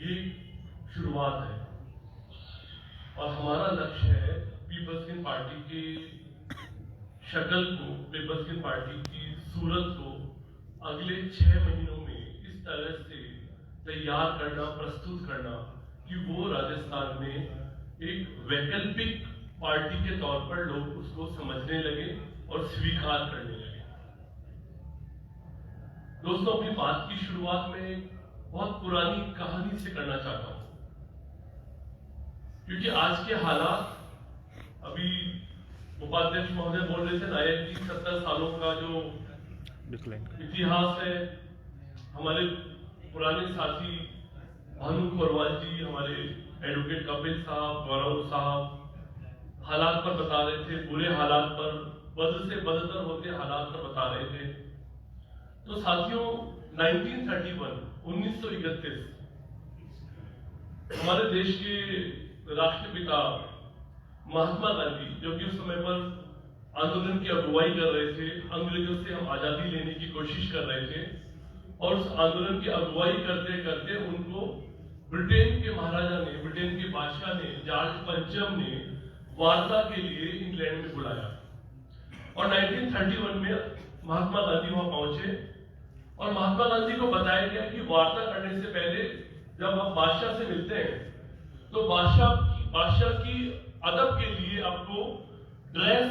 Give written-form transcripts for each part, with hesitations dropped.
ये शुरुआत है और हमारा लक्ष्य है पीपल्स की पार्टी की शक्ल को, पीपल्स की पार्टी की सूरत को अगले 6 महीनों में इस तरह से तैयार करना, प्रस्तुत करना कि वो राजस्थान में एक वैकल्पिक पार्टी के तौर पर लोग उसको समझने लगे और स्वीकार करने लगे। दोस्तों, अपनी बात की शुरुआत में बहुत पुरानी कहानी से करना चाहता हूं, क्योंकि आज के हालात, अभी उपाध्यक्ष महोदय बोल रहे थे नायक की 70 सालों का जो इतिहास है, हमारे पुराने साथी भानु खोरवाल जी, हमारे एडवोकेट कपिल साहब, गौरव साहब हालात पर बता रहे थे, बुरे हालात पर, बद से बदतर होते हालात पर बता रहे थे। तो साथियों, 1931 हमारे देश के राष्ट्रपिता महात्मा गांधी, जो कि उस समय पर आंदोलन की अगुवाई कर रहे थे, अंग्रेजों से हम आजादी लेने की कोशिश कर रहे थे, और उस आंदोलन की अगुवाई करते करते उनको ब्रिटेन के महाराजा ने, ब्रिटेन के बादशाह ने, जॉर्ज पंचम ने वार्ता के लिए इंग्लैंड में बुलाया और 1931 में महात्मा गांधी वहां पहुंचे और महात्मा गांधी को बताया गया कि वार्ता करने से पहले जब आप बादशाह से मिलते हैं तो बादशाह की अदब के लिए आपको ड्रेस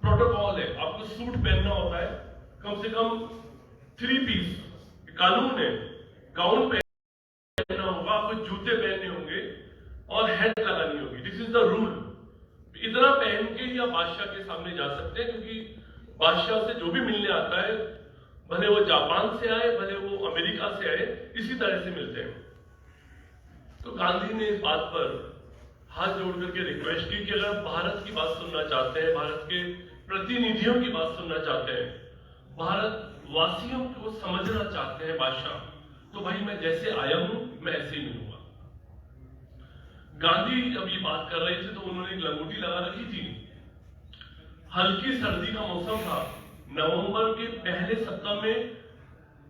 प्रोटोकॉल है, आपको सूट पहनना होता है, कम से कम 3 पीस कानून है, गाउन पहनना होगा, आपको जूते पहनने होंगे और हैट लगानी होगी। This is the rule. इतना पहन के ही आप बादशाह के सामने जा सकते हैं, क्योंकि बादशाह से जो भी मिलने आता है, भले वो जापान से आए, भले वो अमेरिका से आए, इसी तरह से मिलते हैं। तो गांधी ने इस बात पर हाथ जोड़ करके रिक्वेस्ट की कि अगर भारत की बात सुनना चाहते हैं, भारत के प्रतिनिधियों की बात सुनना चाहते हैं, भारत वासियों को समझना चाहते हैं बादशाह, तो भाई मैं जैसे आया हूं मैं ऐसे ही मिलूंगा। गांधी जब ये बात कर रहे थे तो उन्होंने एक लंगोटी लगा रखी थी। हल्की सर्दी का मौसम था, नवंबर के पहले सप्ताह में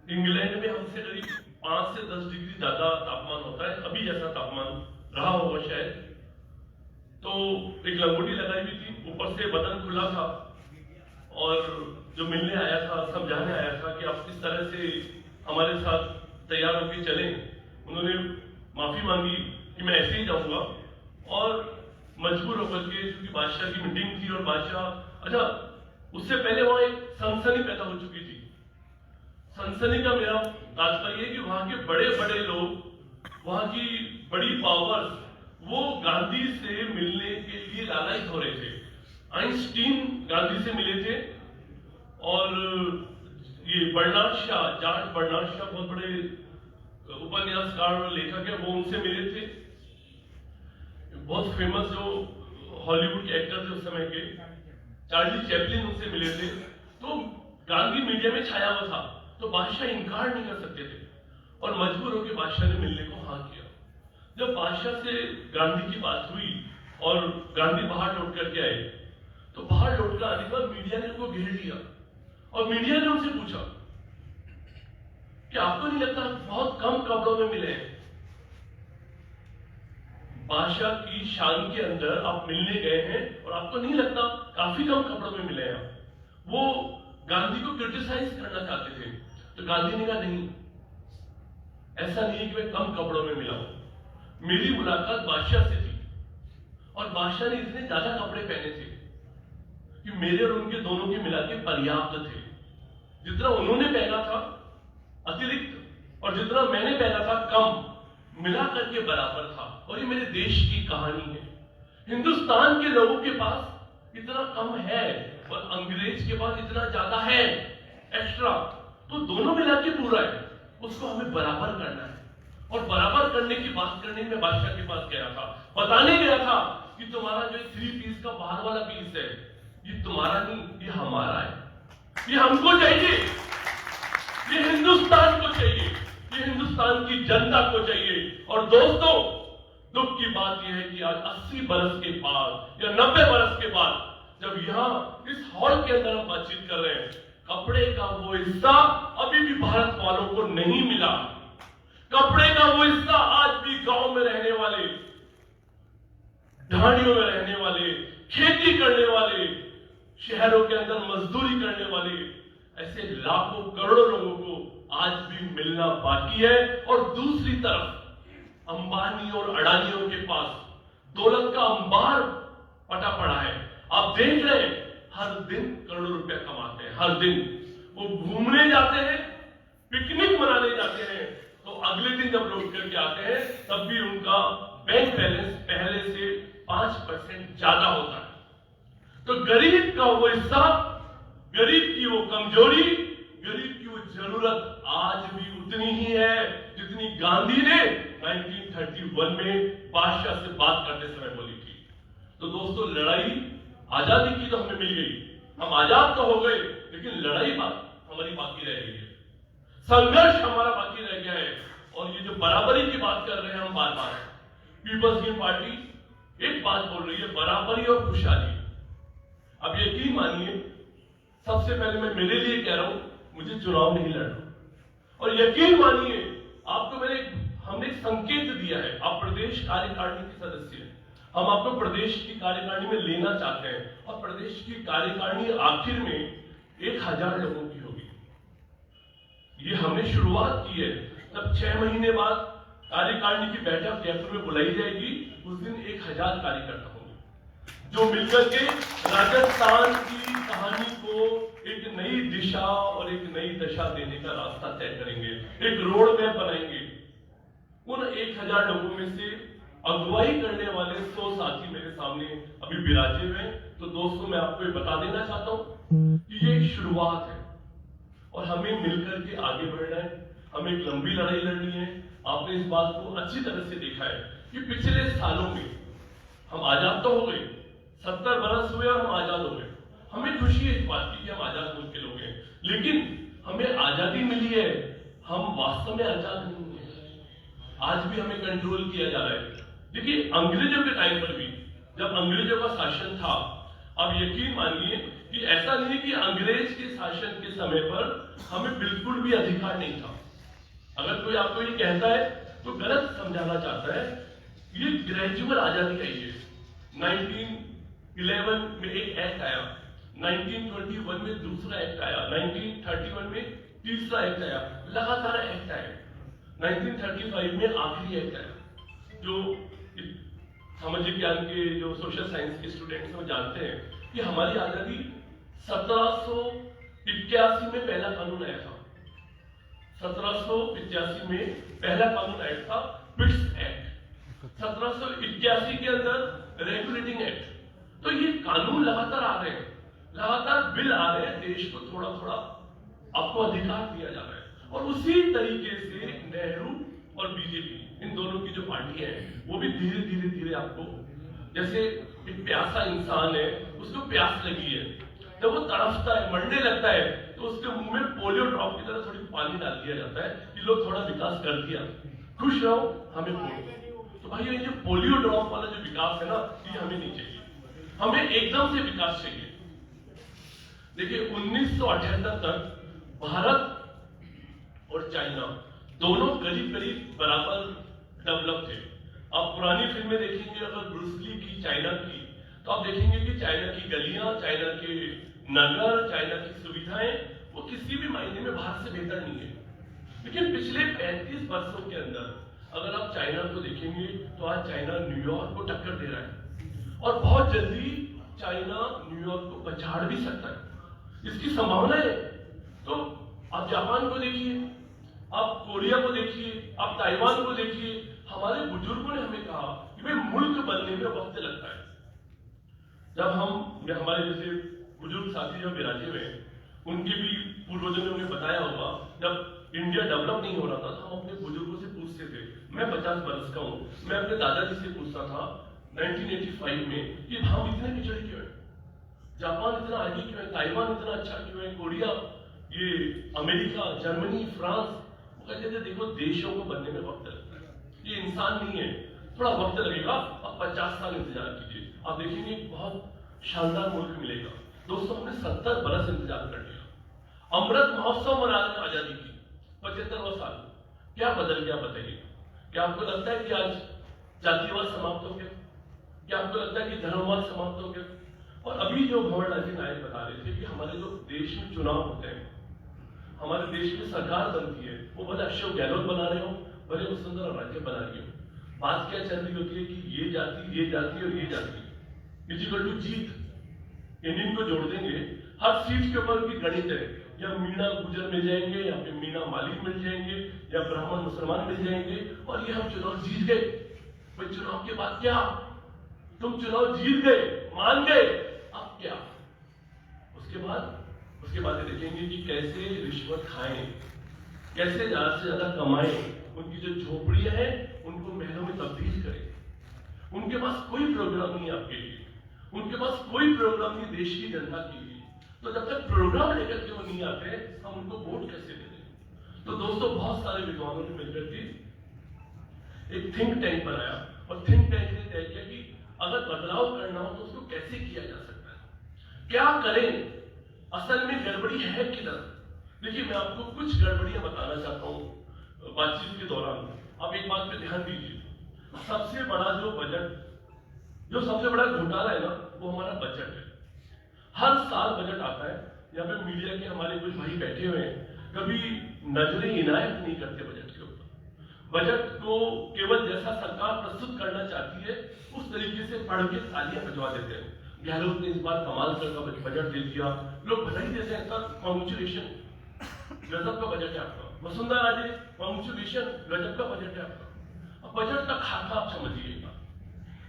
इंग्लैंड में हमसे करीब 5 से 10 डिग्री ज्यादा तापमान होता है, अभी जैसा तापमान रहा होगा शायद। तो एक लंगोटी लगाई हुई थी, ऊपर से बटन खुला था और जो मिलने आया था, समझाने आया था कि आप किस तरह से हमारे साथ तैयार होकर चलें, उन्होंने माफी मांगी कि मैं ऐसे ही जाऊंगा और मजबूर होकर के, क्योंकि बादशाह की मीटिंग थी और बादशाह, अच्छा उससे पहले वहां एक सनसनी पैदा हो चुकी थी। सनसनी का मेरा तात्पर्य है कि वहां के बड़े बड़े लोग, वहां की बड़ी पावर्स, वो गांधी से मिलने के लिए लालायित हो रहे थे। आइंस्टीन गांधी से मिले थे और ये Bernard Shaw, George Bernard Shaw बहुत बड़े उपन्यासकार और लेखक है, वो उनसे मिले थे। बहुत फेमस जो हॉलीवुड के एक्टर थे उस समय के, चार्ली चैपलिन उनसे मिले थे। तो गांधी मीडिया में छाया हुआ था, तो बादशाह इनकार नहीं कर सकते थे और मजबूर होकर बादशाह ने मिलने को हाँ किया। जब बादशाह से गांधी की बात हुई और गांधी बाहर लौट करके आए, तो बाहर लौट कर आने के बाद मीडिया ने उनको घेर लिया और मीडिया ने उनसे पूछा कि आपको नहीं लगता बहुत कम कपड़ों में मिले हैं? बादशाह की शान के अंदर आप मिलने गए हैं और आपको नहीं लगता काफी कम कपड़ों में मिले हैं? वो गांधी को क्रिटिसाइज करना चाहते थे। तो गांधी ने कहा नहीं, ऐसा नहीं है कि मैं कम कपड़ों में मिला हूं। मेरी मुलाकात बादशाह से थी और बादशाह ने इतने ज्यादा कपड़े पहने थे कि मेरे और उनके दोनों के मिला के पर्याप्त थे। जितना उन्होंने पहना था अतिरिक्त और जितना मैंने पहना था कम, मिला करके बराबर था। और ये मेरे देश की कहानी है। हिंदुस्तान के लोगों के पास इतना कम है और अंग्रेज के पास इतना ज्यादा है एक्स्ट्रा, तो दोनों मिला के पूरा है, उसको हमें बराबर करना है। और बराबर करने की बात करने में बादशाह के पास गया था, बताने गया था कि तुम्हारा जो 3 पीस का बाहर वाला पीस है, ये तुम्हारा नहीं, ये हमारा है, ये हमको चाहिए, ये हिंदुस्तान को चाहिए, ये हिंदुस्तान की जनता को चाहिए। और दोस्तों, दुख की बात यह है कि आज 80 बरस के बाद या 90 बरस के बाद जब यहां इस हॉल के अंदर हम बातचीत कर रहे हैं, कपड़े का वो हिस्सा अभी भी भारत वालों को नहीं मिला। कपड़े का वो हिस्सा आज भी गांव में रहने वाले, ढाणियों में रहने वाले, खेती करने वाले, शहरों के अंदर मजदूरी करने वाले, ऐसे लाखों करोड़ों लोगों को आज भी मिलना बाकी है। और दूसरी तरफ अंबानी और अडानियों के पास दौलत का अंबार पटा पड़ा है। आप देख रहे हैं हर दिन करोड़ों रुपया कमाते हैं, हर दिन वो घूमने जाते हैं, पिकनिक मनाने जाते हैं, तो अगले दिन जब लौट करके आते हैं तब भी उनका बैंक बैलेंस पहले से 5% ज्यादा होता है। तो गरीब का वो हिस्सा, गरीब की वो कमजोरी, गरीब की वो जरूरत आज भी उतनी ही है जितनी गांधी ने 1931 में बादशाह से बात करते समय बोली थी। तो दोस्तों, लड़ाई आजादी की तो हमें मिल गई, हम आजाद तो हो गए, लेकिन लड़ाई हमारी बाकी रह गई है, संघर्ष हमारा बाकी रह गया है। और ये जो बराबरी की बात कर रहे हैं हम बार बार, पीपल्स ग्रीन पार्टी एक बात बोल रही है, बराबरी और खुशहाली। अब यकीन मानिए, सबसे पहले मैं मेरे लिए कह रहा हूं, मुझे चुनाव नहीं लड़ना। और यकीन मानिए, आपको हमने एक संकेत दिया है, आप प्रदेश कार्यकारिणी के सदस्य हैं, हम आपको प्रदेश की कार्यकारिणी में लेना चाहते हैं। और प्रदेश की कार्यकारिणी आखिर में 1000 लोगों की होगी। ये हमने शुरुआत की है। तब 6 महीने बाद कार्यकारिणी की बैठक जयपुर में बुलाई जाएगी, उस दिन 1000 कार्यकर्ता होंगे जो मिलकर के राजस्थान की कहानी को एक नई दिशा और एक नई दशा देने का रास्ता तय करेंगे, एक रोड मैप बनाएंगे। उन 1000 लोगों में से अगुवाई करने वाले 100 साथी मेरे सामने अभी विराजे हुए हैं। तो दोस्तों, मैं आपको ये बता देना चाहता हूं कि ये एक शुरुआत है और हमें मिलकर के आगे बढ़ना है, हमें एक लंबी लड़ाई लड़नी है। आपने इस बात को अच्छी तरह से देखा है कि पिछले सालों में हम आजाद तो हो गए, 70 बरस हुए और हम आजाद हो गए। हमें खुशी है इस बात की कि हम आजाद मुल्क के लोग हैं, लेकिन हमें आजादी मिली है, हम वास्तव में आजाद नहीं है। आज भी हमें कंट्रोल किया जा रहा है। देखिए, अंग्रेजों के टाइम पर भी जब अंग्रेजों का शासन था, अब यकीन मानिए कि ऐसा नहीं कि अंग्रेज के शासन के समय पर हमें बिल्कुल भी अधिकार नहीं था। अगर कोई आपको ये कहता है तो गलत समझाना चाहता है। ये ग्रेजुअल आजादी आई है। 1911 में एक एक्ट आया, 1921 में दूसरा एक्ट आया, 1931 में तीसरा एक्ट आया, लगातार एक्ट आए। 1935 में आखिरी एक्ट आया। जो सामाजिक ज्ञान के, जो सोशल साइंस के स्टूडेंट्स वो जानते हैं कि हमारी आजादी 1781 में पहला कानून आया था। 1785 में पहला कानून आया था पिट्स एक्ट, 1781 के अंदर रेगुलेटिंग एक्ट। तो ये कानून लगातार आ रहे हैं, लगातार बिल आ रहे हैं, देश को थोड़ा थोड़ा आपको अधिकार दिया जा रहा है। और उसी तरीके से नेहरू और बीजेपी, इन दोनों की जो पार्टी है, वो भी धीरे धीरे धीरे आपको, जैसे एक प्यासा इंसान है, उसको प्यास लगी है, जब वो तड़फता है, मरने लगता है, तो उसके मुंह में पोलियो ड्रॉप की तरह थोड़ी पानी डाल दिया जाता है कि लोग थोड़ा विकास कर दिया, खुश रहो, हमें पोलियो। तो भाई, ये जो पोलियो ड्रॉप वाला जो विकास है ना, ये हमें नहीं चाहिए, हमें एकदम से विकास चाहिए। देखिए, 1978 तक भारत और चाइना दोनों करीब करीब बराबर डेवलप थे। आप पुरानी फिल्में देखेंगे, अगर ब्रूस ली की चाइना की, तो आप देखेंगे कि चाइना की गलियां, चाइना के नगर, चाइना की सुविधाएं, वो किसी भी मायने में बाहर से बेहतर नहीं है। लेकिन पिछले 35 वर्षों के अंदर अगर आप चाइना को देखेंगे तो आज चाइना न्यूयॉर्क को टक्कर दे रहा है और बहुत जल्दी चाइना न्यूयॉर्क को पछाड़ भी सकता है, इसकी संभावना है। तो आप जापान को देखिए, आप कोरिया को देखिए, आप ताइवान को देखिए। हमारे बुजुर्गों ने हमें कहा कि भाई, मुल्क बनने में वक्त लगता है। जब हमारे जैसे बुजुर्ग साथी जो विराजे हुए हैं, उनके भी पूर्वजों ने उन्हें बताया होगा, जब इंडिया डेवलप नहीं हो रहा था तो हम अपने बुजुर्गों से पूछते थे। मैं 50 वर्ष का हूं, मैं अपने दादाजी से पूछता था 1985 में कि हम इतने पिछड़े क्यों हैं, जापान इतना आगे क्यों है, ताइवान इतना अच्छा क्यों है, कोरिया, ये अमेरिका, जर्मनी, फ्रांस। वो कहते थे, देखो, देशों को बनने में वक्त लगता है, ये इंसान नहीं है, थोड़ा वक्त लगेगा, अब 50 साल इंतजार कीजिए, आप देखेंगे बहुत शानदार मुल्क मिलेगा। दोस्तों, हमने 70 बरस इंतजार कर लिया। अमृत महोत्सव मना रहे हैं आजादी की, 75वां साल, क्या बदल गया बताइए? क्या आपको लगता है कि आज जातिवाद समाप्त हो गया? क्या आपको लगता है कि धर्मवाद समाप्त हो गया? और अभी जो भंवर जी नायक बता रहे थे कि हमारे जो देश में चुनाव होते हैं, हमारे देश में सरकार बनती है, वो भले अशोक गहलोत बना रहे हो, भले वसुंधरा राजे बना रही हो, बात क्या चल रही होती है कि ये जाति और ये जाति इक्वल टू जीत। इन को जोड़ देंगे, हर सीट के ऊपर भी गणित है, या मीणा गुजर मिल जाएंगे, या फिर मीणा मालिक मिल जाएंगे, या ब्राह्मण मुसलमान मिल जाएंगे, और ये हम चुनाव जीत गए। भाई चुनाव के बाद क्या? तुम चुनाव जीत गए, मान गए, अब क्या? उसके बाद देखेंगे कि कैसे रिश्वत खाएं, कैसे ज्यादा से ज्यादा कमाएं, उनकी जो झोपड़ियां हैं उनको महलों में तब्दील करें। उनके पास कोई प्रोग्राम नहीं आपके लिए, उनके पास कोई प्रोग्राम नहीं देश की जनता के लिए। तो जब तक प्रोग्राम लेकर के वो नहीं आते, हम उनको वोट कैसे दे दें? तो दोस्तों, बहुत सारे विद्वानों ने मिलकर के एक थिंक टैंक बनाया, और थिंक टैंक ने तय किया कि अगर बदलाव करना हो तो उसको कैसे किया जा सकता है, क्या करें, असल में गड़बड़ी है किधर। देखिए, मैं आपको कुछ गड़बड़ियां बताना चाहता हूं बातचीत के दौरान। आप एक बात पे ध्यान दीजिए, सबसे बड़ा जो बजट, जो सबसे बड़ा घोटाला है ना, वो हमारा बजट है। हर साल बजट आता है, यहाँ पे मीडिया के हमारे कुछ भाई बैठे हुए हैं, कभी नजरें इनायत नहीं करते बजट के ऊपर। बजट को केवल जैसा सरकार प्रस्तुत करना चाहती है उस तरीके से पढ़ के तालियां बजवा देते हैं। गहलोत ने इस बार कमाल का बजट दे दिया, लोग बधाई देते हैं, सर कॉन्ग्रेचुलेशन, गजब का बजट है आपका। वसुंधरा राजे, कॉन्ग्रेचुलेशन, गजब का बजट है आपका। अब बजट का खाका आप समझिएगा।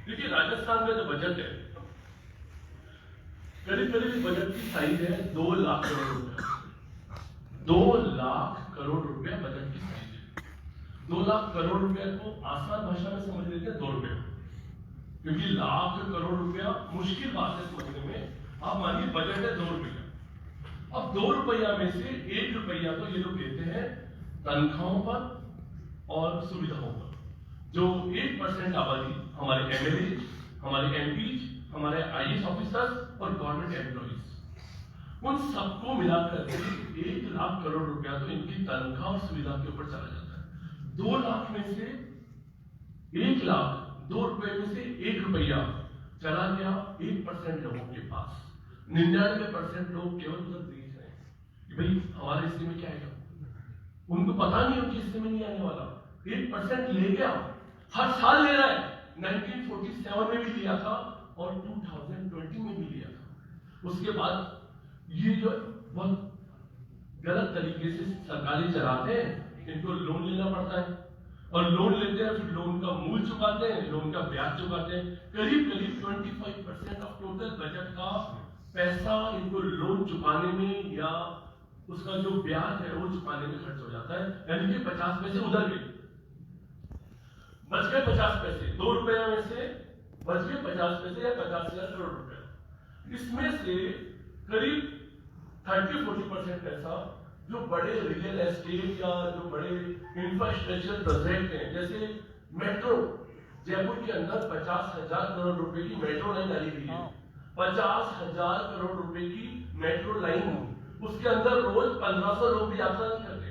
देखिए, राजस्थान का जो बजट है, करीब बजट की साइज है 2 लाख करोड़ रुपया। 2 लाख करोड़ रुपया बजट की साइज है। 2 लाख करोड़ रुपया को आसान भाषा में समझ लेते हैं 2 रुपये, क्योंकि लाख करोड़ रुपया मुश्किल बात है समझने में। आप मानिए बजट है 2 रुपया। अब 2 रुपया में से 1 रुपया तो ये लोग देते हैं तनख्वाहों पर और सुविधाओं पर। जो 1% आबादी, हमारे एमएलए, हमारे एमपी, हमारे आईएएस ऑफिसर्स और गवर्नमेंट एम्प्लॉइज, उन सबको मिलाकर 1 लाख करोड़ रुपया तो इनकी तनख्वाह और सुविधा के ऊपर चला जाता है। 2 लाख में से 1 लाख, 2 रुपए में से 1 रुपया चला गया 1% लोगों के पास। 99% लोग केवल उधर देख रहे हैं कि भाई हमारे हिस्से में क्या आएगा। उनको पता नहीं उनके हिस्से में नहीं आने वाला। 1% ले गया, हर साल ले रहा है। 1947 में भी लिया था और 2020 में भी लिया था। उसके बाद ये जो बहुत गलत तरीके से सरकारी चलाते हैं, इनको लोन लेना पड़ता है, और लोन लेते हैं, फिर लोन का मूल चुकाते हैं, लोन का ब्याज चुकाते हैं। करीब 25% ऑफ टोटल बजट का पैसा इनको लोन चुकाने में या उसका जो ब्याज है वो चुकाने में खर्च हो जाता है। यानी कि 50 पैसे उधर गए, बच गए 50 पैसे। 2 रुपया में से बच गए 50 पैसे या 50,000 करोड़ रुपए। इसमें से करीब 30-40% पैसा जो बड़े रियल एस्टेट या जो बड़े इंफ्रास्ट्रक्चर प्रोजेक्ट हैं, जैसे मेट्रो, जयपुर के अंदर 50,000 करोड़ रुपए की मेट्रो लाइन डाली गई है। 50,000 करोड़ रुपए की मेट्रो लाइन, उसके अंदर रोज 1500 लोग भी यात्रा नहीं करते।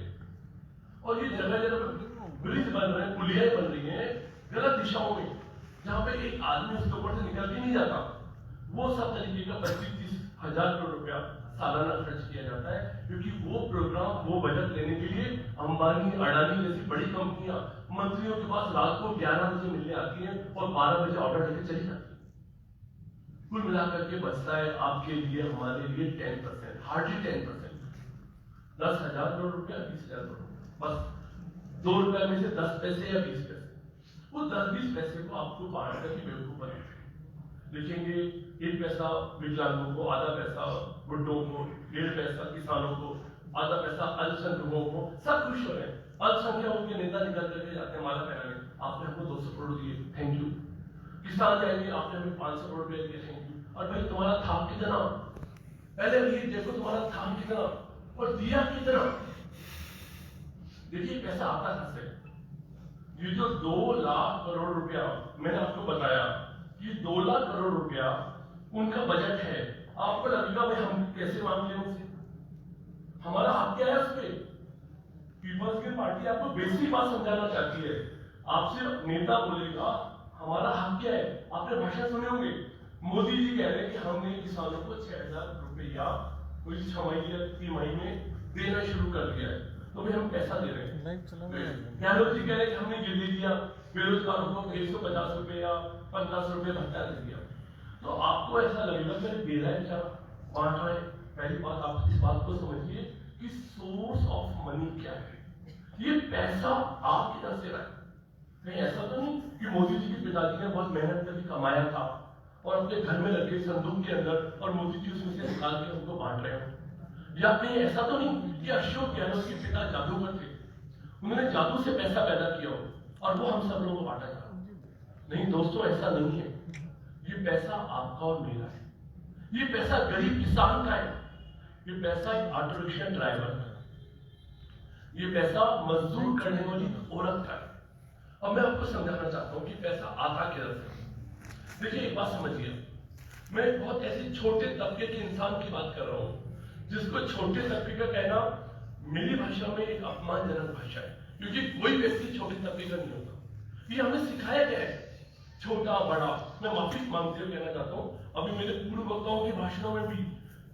और ये जगह जगह ब्रिज बन रहे हैं, पुलियां बन रही हैं गलत दिशाओं में, जहां पे एक आदमी उसके ऊपर से निकल के नहीं जाता। वो सब तरीके का 25-30 हजार करोड़ रुपया सालाना खर्च किया जाता है, क्योंकि वो प्रोग्राम, वो बजट लेने के लिए अंबानी, अडानी जैसी बड़ी कंपनियां मंत्रियों के पास रात को 11 बजे मिलने आती हैं और 12 बजे ऑर्डर लेके चली जाती है। कुल मिलाकर के बचता है आपके लिए, हमारे लिए 10%, हार्डली 10%, 10,000 करोड़ रुपया, 20,000 करोड़, बस 2 रुपए में से 10 पैसे या 20 पैसे। वो 10-20 पैसे को आपको बांट करके बेवकूफ बनाएंगे। लिखेंगे 1 पैसा विकलांगों को, आधा पैसा बुड्ढों को, 1.5 पैसा किसानों को, आधा पैसा अल्पसंख्यकों को, सब खुश हो रहे हैं। अल्पसंख्यकों के नेता निकल करके जाते हैं माला पहनाने, आपने हमको 200 करोड़ दिए, थैंक यू। किसान जाएंगे, आपने हमें 500 करोड़ रुपए दिए, थैंक यू। और भाई तुम्हारा था कितना, पहले ये देखो तुम्हारा था कितना और दिया कितना। देखिए पैसा आता कहां से। ये जो 2 लाख करोड़ रुपया मैंने आपको बताया, ये 2 लाख करोड़ रुपया उनका बजट है। आपको लगेगा भाई हम कैसे मांग लें उनसे, हमारा हक क्या है उस पर। पीपल्स की पार्टी आपको बेसिक बात समझाना चाहती है। आपसे नेता बोलेगा हमारा हक क्या है, आपने भाषण सुने होंगे, मोदी जी कह रहे हैं कि हमने किसानों को 6,000 रुपया कोई छमाही या तिमाही में देना शुरू कर दिया है, तो भाई हम पैसा दे रहे हैं। गहलोत जी कह रहे हैं कि हमने ये दे दिया, बेरोजगारों को 150 रुपए या 50 रुपए भत्ता दे दिया। तो आपको ऐसा लगेगा मैंने दे रहा है क्या, बांट रहा है। पहली बात आप इस बात को समझिए कि सोर्स ऑफ मनी क्या है, ये पैसा आप किधर से रहा है। कहीं ऐसा तो नहीं कि मोदी जी के पिताजी ने बहुत मेहनत करके कमाया था और अपने घर में रखे संदूक के अंदर और मोदी जी उसमें से निकाल के हमको बांट रहे हो। या कहीं ऐसा तो नहीं कि अशोक गहलोत के पिता जादूगर थे, उन्होंने जादू से पैसा पैदा किया हो और वो हम सब लोगों को बांटा था। नहीं दोस्तों, ऐसा नहीं है। ये पैसा आपका और मेरा है, ये पैसा गरीब किसान का है, ये पैसा एक ऑटो रिक्शा ड्राइवर का है, ये पैसा मजदूर करने वाली औरत का है। अब मैं आपको समझाना चाहता हूं कि पैसा आता किधर से। देखिए एक बात समझिए, मैं बहुत ऐसे छोटे तबके के इंसान की बात कर रहा हूं जिसको छोटे तबके का कहना मेरी भाषा में एक अपमानजनक भाषा है, क्योंकि कोई व्यक्ति छोटे तबके का नहीं होता। ये हमें सिखाया गया है, छोटा बड़ा। मैं माफी मांगते हुए कहना चाहता हूं, अभी मेरे पूर्व वक्ताओं के भाषणों में भी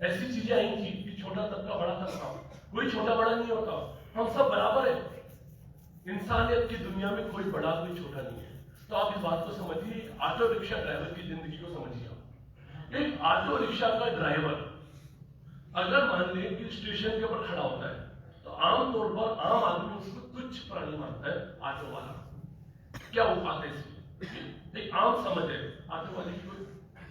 ऐसी चीजें आई थी कि छोटा तबका बड़ा तबका, कोई छोटा बड़ा नहीं होता, हम सब बराबर है। इंसानियत की दुनिया में कोई बड़ा कोई छोटा नहीं है। तो आप इस बात को समझिए, ऑटो रिक्शा ड्राइवर की जिंदगी को समझिए। एक ऑटो रिक्शा का ड्राइवर अगर मान ले कि स्टेशन के ऊपर खड़ा होता है तो आमतौर पर आम आदमी उसको तुच्छ प्राणी मानता है। ऑटो वाला क्या औकात है इसकी, एक आम समझ है, ऑटो वाले की कोई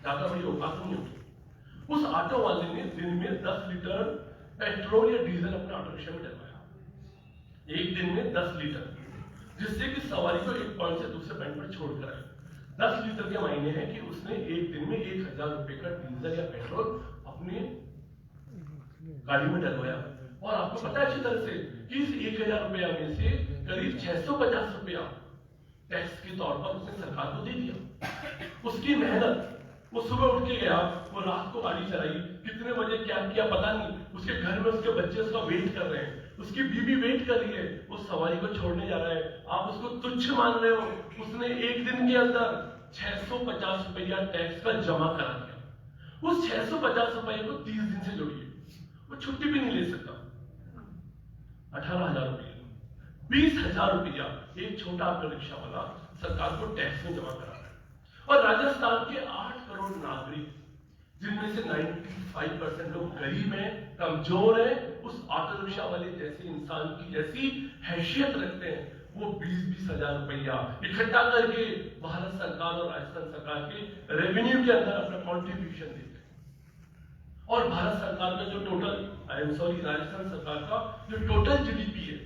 ज्यादा बड़ी औकात नहीं होती। उस ऑटो वाले ने दिन में 10 लीटर पेट्रोल या डीजल अपने ऑटो रिक्शा में डलवाया, एक दिन में 10 लीटर, जिससे कि सवारी को एक पॉइंट से दूसरे पॉइंट पर छोड़कर आए। 10 लीटर के मायने हैं कि उसने एक दिन में 1,000 रुपए का डीजल या पेट्रोल अपनी गाड़ी में डलवाया। और आपको पता है अच्छी तरह से कि इस 1,000 रुपया में से करीब 650 रुपया टैक्स के तौर पर उसने सरकार को दे दिया। उसकी मेहनत, वो सुबह उठ के गया, वो रात को गाड़ी चलाई, कितने बजे क्या किया पता नहीं, उसके घर में उसके बच्चे उसका वेट कर रहे हैं, उसकी बीवी वेट कर रही है, वो सवारी को छोड़ने जा रहा है, आप उसको तुच्छ मान रहे हो। उसने एक दिन के अंदर 650 रुपया टैक्स का जमा करा दिया। उस 650 रुपये को 30 दिन से जोड़िए, वो छुट्टी भी नहीं ले सकता। 18,000 रुपया, 20,000 रुपया एक छोटा ऑटो रिक्शा वाला सरकार को टैक्स में जमा करा रहा है। और राजस्थान के 8 करोड़ नागरिक, जिनमें से 95% लोग गरीब हैं, कमजोर हैं, उस ऑटो रिक्शा वाले जैसे इंसान की जैसी हैसियत रखते हैं, वो 20-20 हजार रुपया इकट्ठा करके भारत सरकार और राजस्थान सरकार के रेवेन्यू के अंदर अपना कॉन्ट्रीब्यूशन देते हैं। और भारत सरकार का जो टोटल, राजस्थान सरकार का जो टोटल जीडीपी है,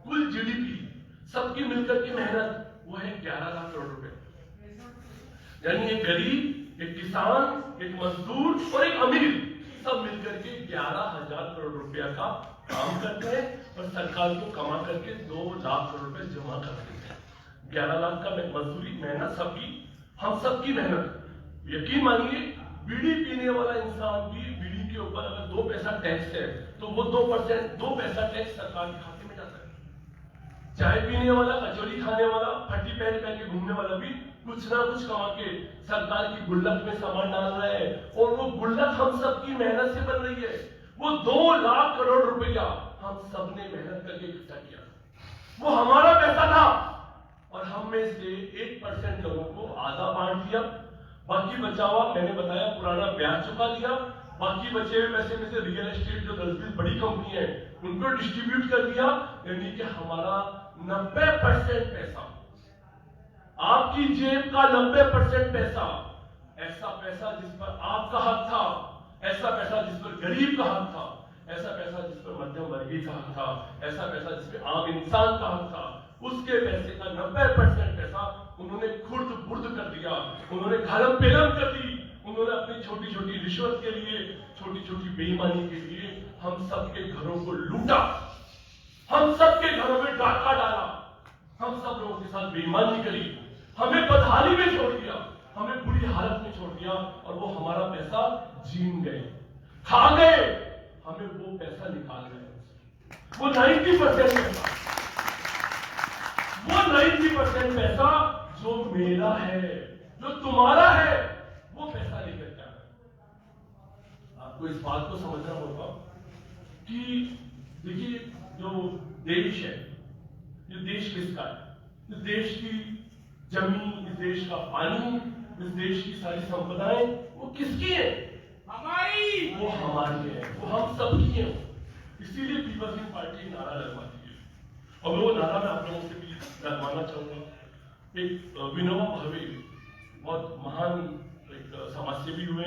कुल जीडीपी सबकी मिलकर की मेहनत, वो है 11 लाख करोड़ रुपए। यानी एक गरीब, एक किसान, एक मजदूर और एक अमीर सब मिलकर के 11,000 करोड़ रुपया का काम करते हैं और सरकार को कमा करके 2 लाख करोड़ रुपए जमा कर देते हैं। 11 लाख का मजदूरी मेहनत सबकी, हम सबकी मेहनत। यकीन मानिए, बीड़ी पीने वाला इंसान भी, बीड़ी के ऊपर अगर 2 पैसा टैक्स है तो वो 2 पैसा टैक्स सरकार के खाते में जाता है। चाय पीने वाला, कचौरी खाने वाला, फटी पैंट पहन के घूमने वाला भी कुछ ना कुछ कमा के सरकार की गुल्लक में सामान डाल रहा है, और वो गुल्लक हम सबकी मेहनत से बन रही है। वो 2 लाख करोड़ रुपया हम सबने मेहनत करके इकट्ठा किया, वो हमारा पैसा था। और हम में से 1% लोगों को आधा बांट दिया, बाकी बचा हुआ मैंने बताया पुराना ब्याज चुका दिया, बाकी बचे हुए पैसे में से रियल एस्टेट जो 10-20 बड़ी कंपनी है उनको डिस्ट्रीब्यूट कर दिया। यानी कि हमारा 90% पैसा, आपकी जेब का 90% पैसा, ऐसा पैसा जिस पर आपका हक था, ऐसा पैसा जिस पर गरीब का हक था, ऐसा पैसा जिस पर मध्यम वर्गीय का हक था, ऐसा पैसा जिस पर आम इंसान का हक था, उसके पैसे का 90% पैसा उन्होंने खुर्द बुर्द कर दिया, उन्होंने घालम पेलम कर दी, उन्होंने अपनी छोटी छोटी रिश्वत के लिए, छोटी छोटी बेईमानी के लिए हम सबके घरों को लूटा, हम सबके घरों में डाका डाला, हम सब लोगों के साथ बेईमानी करी, हमें बदहाली में छोड़ दिया, हमें बुरी हालत में छोड़ दिया, और वो हमारा पैसा छीन गए, खा गए, हमें वो पैसा निकाल गए, वो 90% पैसा। वो 90% पैसा जो मेरा है, जो तुम्हारा है, वो पैसा लेकर के आना है। आपको इस बात को समझना होगा कि देखिए जो देश है, ये देश किसका है? इस देश की जमीन, इस देश का पानी, इस देश की सारी संपदाएं वो किसकी है? हमारी। वो हमारी है, वो हम सबकी है। इसीलिए पीपल्स पार्टी नारा लगवाती है और वो नारा मैं आप लोगों से भी लगवाना चाहूंगा। एक विनोबा भावे बहुत महान एक समाजसेवी हुए,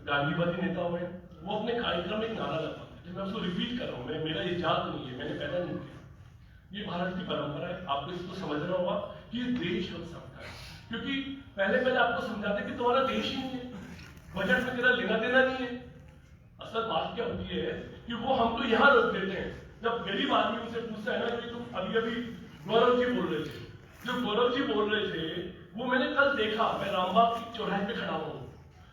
गांधीवादी नेता हुए, वो अपने कार्यक्रम में एक नारा लगवाते थे। मैं उसको रिपीट कर रहा हूँ, मेरा इजाद नहीं है, मैंने पैदा नहीं किया, ये भारत की परंपरा है। आपको इसको समझना होगा कि ये देश हम सबका है। क्योंकि पहले आपको समझाते कि तुम्हारा देश ही नहीं है, बजट में तेरा लेना देना नहीं है। असल बात क्या होती है कि वो हमको यहाँ रोक देते हैं। जब गरीब आदमी उनसे पूछता है ना कि तुम अभी गौरव जी बोल रहे थे, जो गौरव जी बोल रहे थे वो मैंने कल देखा। मैं रामबाग की चौराहे पे खड़ा हूँ।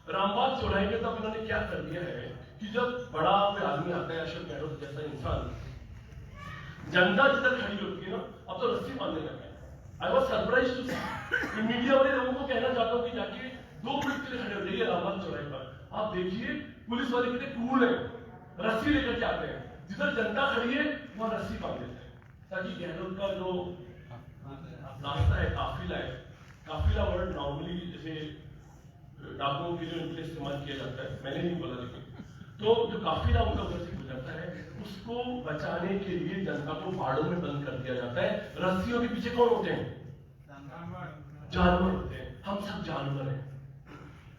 रामबाग चौराहे पे तब इन्होंने क्या कर दिया है कि जब बड़ा कोई आदमी आता है, अशोक गहलोत जैसा इंसान, जनता जिधर खड़ी होती है ना, अब तो रस्सी बांधने लगे। I was surprise to see. Media वाले लोगों को कहना चाहता हूँ कि जाके 2 मिनट के लिए खड़े हो जाइए रामबाग चौराहे पर। आप देखिए पुलिस वाले कितने कूल हैं, रस्सी लेकर के आते हैं, जिधर जनता खड़ी है वहां रस्सी बांध देते हैं, ताकि गहलोत का जो रास्ता है, काफिला है, काफिला वर्ड नॉर्मली जैसे डाकुओं के लिए उनके लिए इस्तेमाल किया जाता है, मैंने नहीं बोला, लेकिन तो जो काफिला उनका उधर से गुजरता है, उसको बचाने के लिए जनता को बाड़ों में बंद कर दिया जाता है। रस्सियों के पीछे कौन होते हैं? जानवर होते हैं। हम सब जानवर हैं,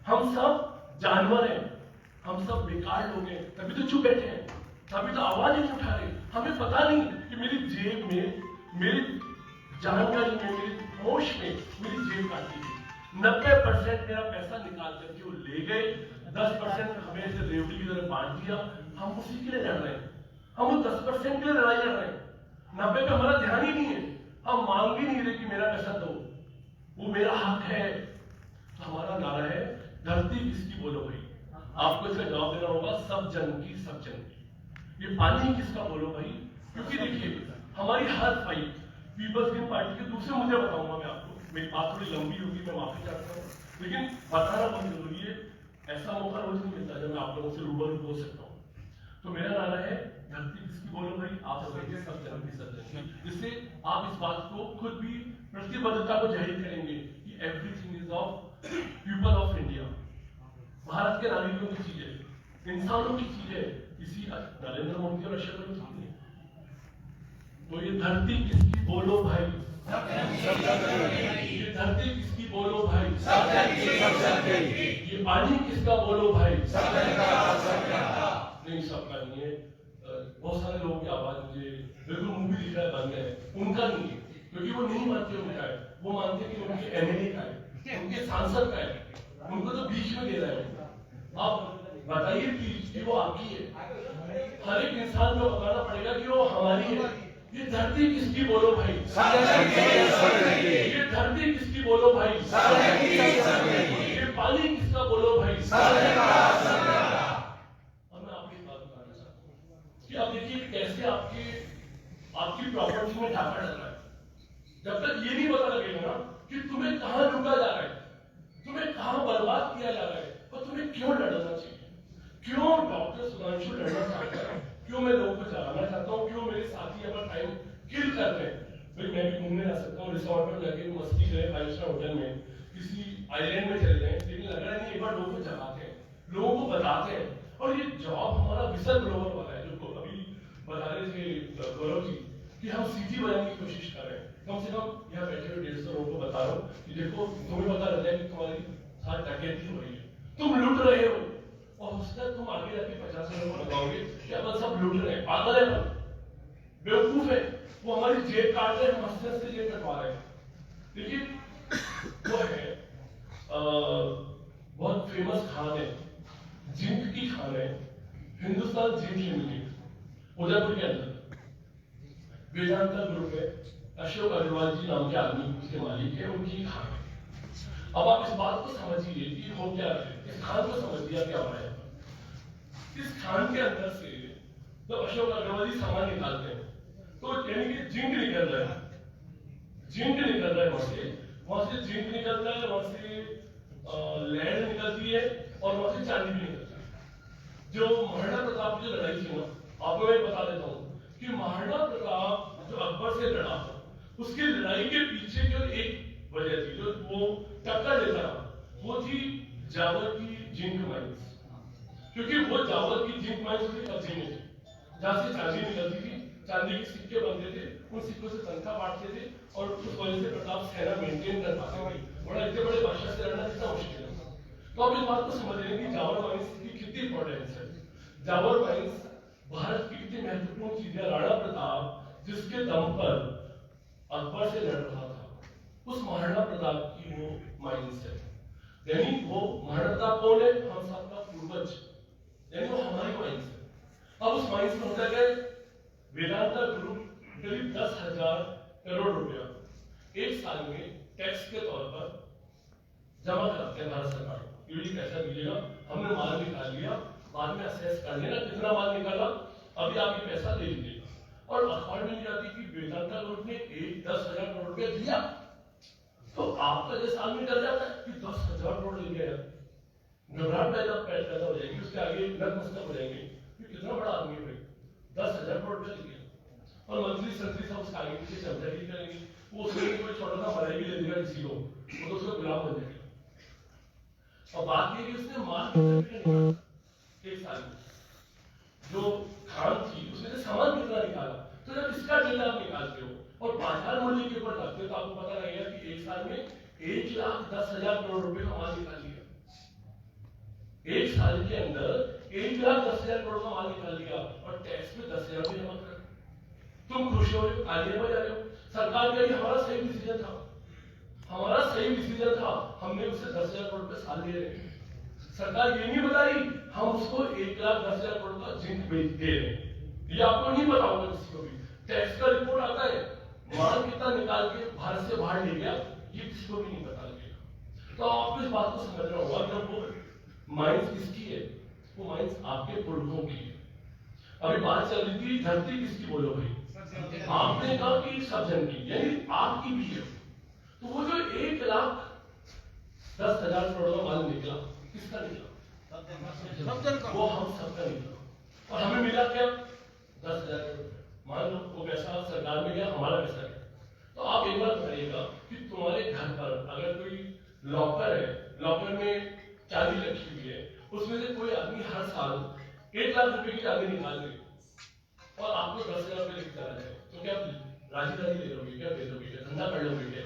हम सब जानवर हैं, हम सब बेकार लोग हैं, तभी तो चुप बैठे हैं, तभी तो आवाज नहीं उठा रहे। हमें पता नहीं कि मेरी जेब में, मेरी जानकारी में, मेरी होश में मेरी जेब काटी गई। 90% मेरा पैसा निकाल करके वो ले गए, 10% हमें ऐसे रेवड़ी की तरह बांट दिया। हम उसी के लिए लड़ रहे हैं, हम वो 10% के लिए लड़ाई लड़ रहे हैं। 90 पे हमारा ध्यान ही नहीं है, हम मांग भी नहीं रहे कि मेरा पैसा दो, वो मेरा हक है। तो हमारा नारा है धरती किसकी बोलो भाई। आपको इसका जवाब देना होगा सब जन की, सब जन की। ये पानी किसका बोलो भाई, क्योंकि देखिए हमारी हर फाइट पीपल्स ग्रीन पार्टी के दूसरे मुद्दे बताऊंगा मैं आपको। मेरी बात थोड़ी लंबी होगी, मैं माफी चाहता हूँ, लेकिन बताना बहुत जरूरी है। ऐसा मौका रोज नहीं मिलता जब मैं आप लोगों से रूबरू बोल सकता हूँ। तो मेरा नारा है धरती किसकी बोलो भाई, आप समझिए सब जन की, सब जन की। जिससे आप इस बात को खुद भी प्रतिबद्धता को जाहिर करेंगे कि everything is of people of India. Bharat के नागरिकों की चीज है, इंसानों की चीज है, किसी नरेंद्र मोदी और अशोक गहलोत की नहीं। तो ये धरती किसकी बोलो भाई, ये धरती किसकी बोलो भाई, ये पानी किसका बोलो भाई, नहीं सबका नहीं है। बहुत सारे लोगों की आवाज मुझे बिल्कुल मुंह भी दिख रहा है बन गए, उनका नहीं है, क्योंकि वो नहीं मानते उनका है। वो मानते कि उनके एमएलए का है, उनके सांसद का है, उनको तो बीच में दे रहे हैं। आप बताइए कि वो आपकी है। हर एक इंसान को बताना पड़ेगा कि वो हमारी है। ये धरती किसकी बोलो भाई, ये धरती किसकी बोलो भाई, ये पानी किसका बोलो भाई। अब मैं आपकी बात बताना चाहता हूँ कि आप देखिए कैसे आपकी प्रॉपर्टी में ढाका डल रहा है। जब तक ये नहीं पता लगेगा ना कि तुम्हें कहां लूटा जा रहा है, तुम्हें कहां बर्बाद किया जा रहा है, और तुम्हें क्यों लड़ना चाहिए, क्यों डॉक्टर सुधांशु लड़ना चाहता है, क्यों मैं लोगों को जगाना चाहता हूँ, क्यों मेरे साथी अपना टाइम किल कर रहे हैं। भाई मैं भी घूमने जा सकता हूँ, रिसोर्ट में जाके मस्ती करें, 5 स्टार होटल में, किसी आइलैंड में चले जाएं, लेकिन लग रहा है नहीं, एक बार लोगों को जगाते हैं, लोगों को बताते हैं। और ये जॉब हमारा विसल ग्लोबल वाला है, जो अभी बता रहे थे गौरव जी कि हम सीटी बनाने की कोशिश कर रहे हैं। कम से कम यहाँ बैठे हुए 150 लोगों को बता रहा हूँ कि देखो तुम्हें पता लग जाए कि तुम्हारी साथ डकैती हो रही है, तुम लूट रहे हो, और उसका तुम आगे जाके 50 लोगों को लगाओगे कि अपन सब लूट रहे हैं। पागल है, बेवकूफ है, वो हमारी जेब काट रहे हैं, मस्जिद से जेब कटवा रहे हैं। देखिए वो है बहुत फेमस खान है, जिंक की खान है, हिंदुस्तान जिंक लिमिटेड उदयपुर के अंदर, वेदांता ग्रुप है, अशोक अग्रवाल जी नाम के आदमी उसके मालिक है, उनकी खान है। अब आप इस बात को समझिए कि हो क्या है, इस खान को समझिए क्या हो रहा है। इस खान के अंदर से जब अशोक अग्रवाल जी सामान निकालते हैं तो यानी कि जिंक निकल रहा है, जिंक निकल रहा है, वहां से जिंक निकलता है, वहां से लैंड निकलती है और वहां से चांदी भी निकलती है। जो महाराणा प्रताप की जो लड़ाई थी ना, आपको मैं बता देता हूँ कि महाराणा प्रताप जो अकबर से लड़ा, उसकी लड़ाई के पीछे जो एक वजह थी, जो वो टक्कर देता था, वो थी जावर की जिंक माइंस। क्योंकि वो जावर की जिंक माइंस उसके कब्जे में थी, जहां से चांदी निकलती थी, चांदी के सिक्के बनते थे, उन सिक्कों से तनख्वाह बांटते थे और उस वजह से प्रताप सेना मेंटेन कर पाते थे। बड़ा इतने बड़े बादशाह से लड़ना कितना मुश्किल है। तो आप इस बात को समझ रहे हैं कि जावर माइंस की कितनी इंपॉर्टेंस है। जावर माइंस भारत की कितनी महत्वपूर्ण चीज है। राणा प्रताप जिसके दम पर अकबर से लड़ रहा था, उस महाराणा प्रताप की वो माइंस है। यानी वो महाराणा प्रताप कौन है? हम सबका पूर्वज, यानी वो हमारी माइंस है। अब उस माइंस में होता है वेदांता ग्रुप करीब 10,000 करोड़ रुपया एक साल में टैक्स के तौर पर जमा कराते हैं भारत सरकार को। ये पैसा दीजिएगा, हमने माल निकाल लिया, बाद में असेस कर लेना कितना माल निकाला, अभी आप ये पैसा ले लीजिएगा। और अखबार में जाती कि वेदांता ग्रुप ने 10,000 करोड़ रुपया दिया, तो आपका जैसे आदमी डर जाता है कि 10,000 करोड़ ले गया, घबराहट पैदा हो जाएगी, उसके आगे नतमस्तक हो जाएंगे कि कितना बड़ा आदमी है, 10,000 करोड़ रुपया ले गया। और मंत्री संतरी सब उसके आगे पीछे चमचागिरी करेंगे, वो उसमें कोई छोटा सा मलाई भी ले देगा किसी को, वो तो उसका गुलाम बन जाएगा। और बात ये कि उसने माल कितना निकाला एक साल में, जो खान थी उसने से सामान कितना निकाला। तो जब इसका डेटा आप निकालते हो और बाजार मूल्य के ऊपर रखते हो, तो आपको पता लगेगा कि एक साल में 1,10,000 करोड़ रुपए का माल निकाल लिया। एक साल के अंदर 1,10,000 करोड़ का माल निकाल लिया और टैक्स में 10,000 भी जमा कर। तुम खुश हो रहे हो, तालियां बजा रहे हो। सरकार का ये हमारा सही डिसीजन था, हमारा सही डिसीजन था, हमने उसे 10,000 करोड़ रुपए साल दे रहे हैं। सरकार ये नहीं बता रही हम उसको 1,10,000 करोड़ का जिंक बेच दे रहे हैं। ये आपको नहीं पता होगा किसी को भी। टैक्स का रिपोर्ट आता है, माल कितना निकाल के भारत से बाहर ले गया, ये किसी को भी नहीं पता लगेगा। तो आपको इस बात को समझना होगा, जब वो माइंस किसकी है, वो माइंस आपके पुरखों की है। अभी बात चल रही थी धरती किसकी, बोलो भाई, आपने कहा कि सब जन की, यानी आपकी भी है। तो वो जो 1,10,000 करोड़ का माल निकला, किसका निकला? वो हम सबका निकला। और हमें मिला क्या? 10,000 करोड़। मान लो वो पैसा सरकार में गया, हमारा पैसा गया। तो आप एक बार बताइएगा कि तुम्हारे घर पर अगर कोई लॉकर है, लॉकर में चांदी रखी हुई है, उसमें से कोई आदमी हर साल 1 लाख रुपए की चांदी निकाल ले और आपको 10,000 रुपए लेके चला जाए, तो क्या राजी राजी ले लोगे? क्या दे दोगे? क्या धंधा कर लोगे? क्या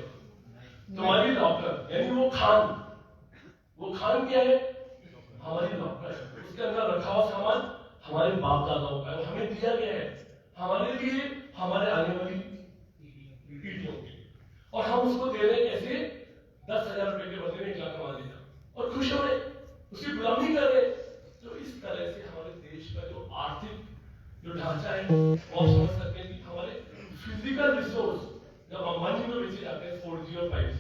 तुम्हारी लॉकर, यानी वो खान क्या है? हमारी लॉकर है, उसके अंदर रखा हुआ सामान हमारे बाप दादाओं का है, हमें दिया गया है हमारे लिए, हमारे आने वाली पीढ़ियों के लिए। और हम उसको दे रहे हैं कैसे? 10,000 रुपए के बदले में 1 लाख कमा देगा और खुश हो रहे, उसकी गुलामी कर रहे। तो इस तरह से हमारे देश का जो आर्थिक जो ढांचा है, वो समझ सकते हैं कि हमारे फिजिकल रिसोर्स जब अंबानी में बेचे जाते हैं 4G और 5G,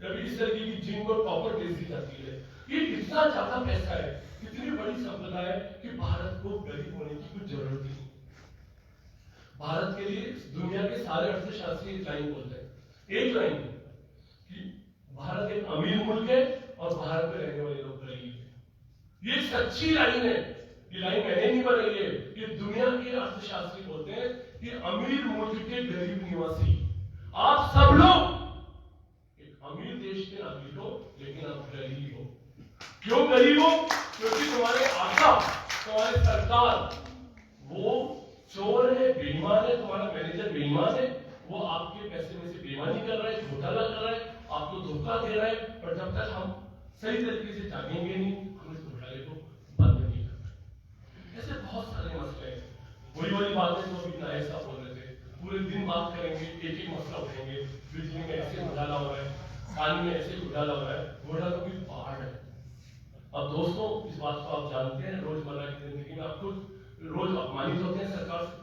जब इस तरह की जिंक और कॉपर बेची जाती है, ये इतना ज्यादा पैसा है, इतनी बड़ी संपदा है कि भारत को गरीब होने की कुछ जरूरत नहीं। भारत के लिए दुनिया के सारे अर्थशास्त्री एक लाइन बोलते हैं, एक लाइन कि भारत एक अमीर मुल्क है और भारत में रहने वाले लोग गरीब हैं। ये सच्ची लाइन है, ये लाइन मैंने नहीं बनाई है, ये दुनिया के अर्थशास्त्री बोलते हैं कि अमीर मुल्क के गरीब निवासी आप सब लोग एक अमीर देश के नागरिक हो, लेकिन आप गरीब हो। क्यों गरीब हो? क्योंकि तुम्हारे आका, तुम्हारी सरकार वो चोर है, बेईमान है, तुम्हारा मैनेजर बेईमान है, वो आपके पैसे में से बेईमानी कर रहा है, घोटाला कर रहा है, आपको धोखा दे रहा है। पर जब तक हम सही तरीके से जागेंगे नहीं, हम इस घोटाले को बंद नहीं कर पाएंगे। ऐसे बहुत सारे मसले हैं, वही वाली बातें जो अभी नायक साहब बोल रहे थे, पूरे दिन बात करेंगे, एक एक मसला उठाएंगे, बिजली में ऐसे घोटाला हो रहा है, पानी में ऐसे घोटाला हो रहा है, घोटाला की पहाड़ है। अब दोस्तों इस बात को आप जानते हैं, रोजमर्रा की जिंदगी में आप खुद रोज अपमानित होते हैं सरकार से।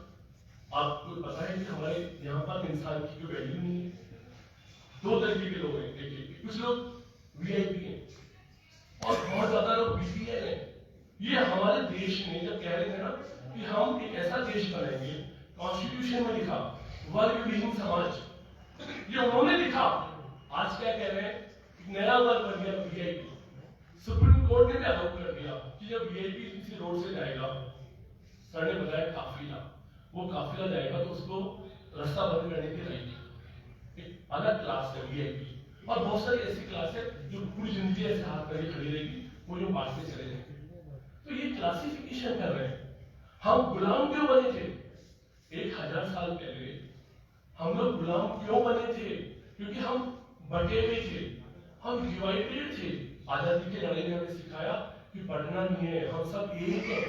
आपको पता है कि हमारे यहाँ पर इंसान की कोई वैल्यू नहीं है। 2 तरीके के लोग हैं, देखिए कुछ लोग वीआईपी हैं और बहुत ज्यादा लोग बीपीएल हैं। ये हमारे देश में जब कह रहे थे ना कि हम एक ऐसा देश बनाएंगे, कॉन्स्टिट्यूशन में लिखा वर्ग विहीन समाज, ये उन्होंने लिखा। आज क्या कह रहे हैं, नया वर्ग बन गया वीआईपी। सुप्रीम कोर्ट ने भी आरोप कर दिया कि जब वीआईपी किसी रोड से जाएगा, सर ने बताया काफिला, वो काफिला जाएगा तो उसको रास्ता बंद करने की रहेगी। एक अलग क्लास है वीआईपी, और बहुत सारी ऐसी क्लास है जो पूरी जिंदगी ऐसे हाथ करके खड़ी रहेगी, वो जो पास में चले जाएंगे। तो ये क्लासिफिकेशन कर रहे हैं। हम गुलाम क्यों बने थे? 1000 साल पहले हम लोग गुलाम क्यों बने थे? क्योंकि हम बटे हुए थे, हम डिवाइडेड थे। आजादी की लड़ाई ने हमें सिखाया कि पढ़ना नहीं है, हम सब एक हैं।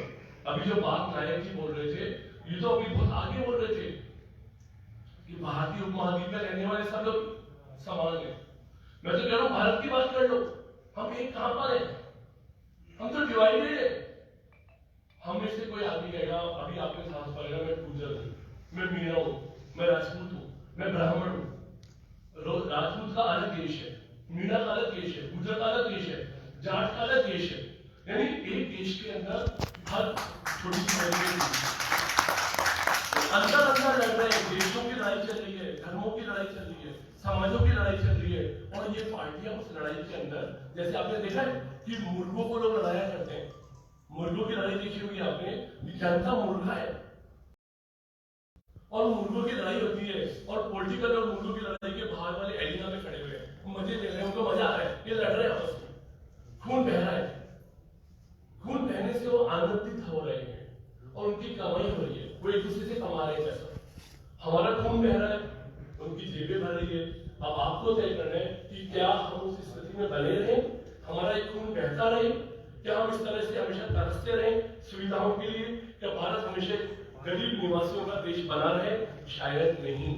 अभी जो बात नायक जी बोल रहे थे, ये तो अभी बहुत आगे बोल रहे थे कि भारतीय उपमहाद्वीप में रहने वाले सब लोग समान है। मैं तो कह रहा हूं भारत की बात कर लो, हम एक कहां पर है? हम तो डिवाइडेड है। हम में से कोई आदमी कहेगा, अभी आपके साथ पड़ेगा, मैं गुर्जर हूं, मैं मीणा हूं, मैं राजपूत हूं, मैं ब्राह्मण हूं। राजपूत का अलग देश है, मीणा का अलग देश है, गुर्जर का अलग देश है, जाट का अलग देश है। यानी एक देश के अंदर हर छोटी सी अंदर अंदर लड़ रहे हैं। देशों की लड़ाई चल रही है, धर्मों की लड़ाई चल रही है, समाजों की लड़ाई चल रही है। और ये पार्टियां उस लड़ाई के अंदर, जैसे आपने देखा है कि मुर्गों को लोग लड़ाया करते हैं। मुर्गों की लड़ाई देखी होगी आपने, जनता मुर्गा है और मुर्गों की लड़ाई होती है, और पॉलिटिकल लोग मुर्गों की लड़ाई के बाहर वाले एरिना में खड़े हुए हैं, मजे ले रहे हैं, उनको मजा आ रहा है, ये लड़ रहे हैं आपस में, खून बह रहा है। खून बहने से वो आनंदित हो रहे हैं और उनकी कमाई हो रही है, वो एक दूसरे से कमा रहे हैं पैसा। हमारा खून बह रहा है, उनकी जेबें भर रही है। अब आपको तय करना है कि क्या हम उस स्थिति में बने रहें, हमारा एक खून बहता रहे, क्या हम इस तरह से हमेशा तरसते रहें सुविधाओं के लिए, क्या भारत हमेशा गरीब निवासियों का देश बना रहे? शायद नहीं।